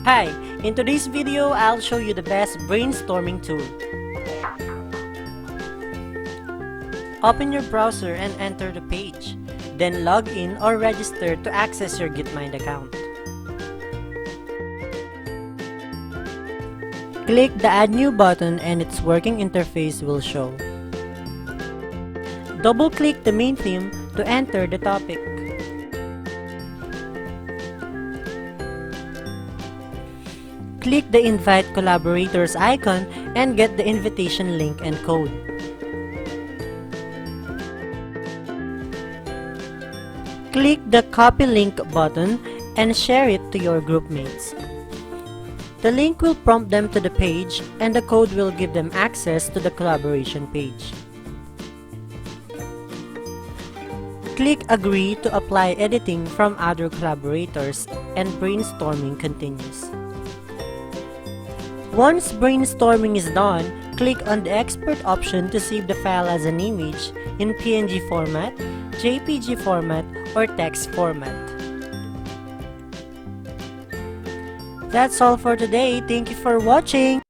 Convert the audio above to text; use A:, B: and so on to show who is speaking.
A: Hi, in today's video, I'll show you the best brainstorming tool. Open your browser and enter the page. Then log in or register to access your GitMind account. Click the Add New button and its working interface will show. Double-click the main theme to enter the topic. Click the Invite Collaborators icon and get the invitation link and code. Click the Copy Link button and share it to your groupmates. The link will prompt them to the page and the code will give them access to the collaboration page. Click Agree to apply editing from other collaborators and brainstorming continues. Once brainstorming is done, click on the Export option to save the file as an image in PNG format, JPG format, or text format. That's all for today. Thank you for watching!